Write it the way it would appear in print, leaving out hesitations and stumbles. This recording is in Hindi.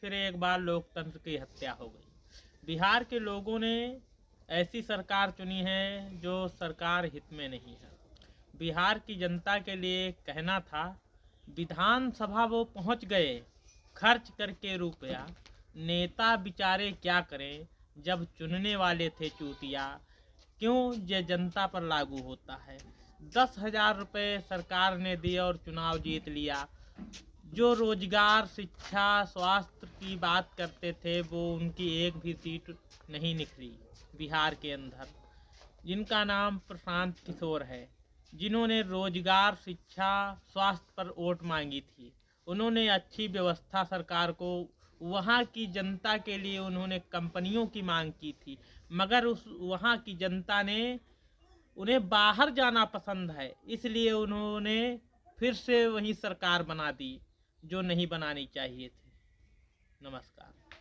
फिर एक बार लोकतंत्र की हत्या हो गई। बिहार के लोगों ने ऐसी सरकार चुनी है जो सरकार हित में नहीं है। बिहार की जनता के लिए कहना था, विधानसभा वो पहुंच गए खर्च करके रुपया, नेता बेचारे क्या करें जब चुनने वाले थे चूतिया, क्यों ये जनता पर लागू होता है। 10,000 रुपये सरकार ने दिए और चुनाव जीत लिया। जो रोजगार, शिक्षा, स्वास्थ्य की बात करते थे वो उनकी एक भी सीट नहीं निकली बिहार के अंदर। जिनका नाम प्रशांत किशोर है, जिन्होंने रोजगार, शिक्षा, स्वास्थ्य पर वोट मांगी थी, उन्होंने अच्छी व्यवस्था सरकार को, वहाँ की जनता के लिए उन्होंने कंपनियों की मांग की थी, मगर उस वहाँ की जनता ने, उन्हें बाहर जाना पसंद है, इसलिए उन्होंने फिर से वही सरकार बना दी जो नहीं बनानी चाहिए थी। नमस्कार।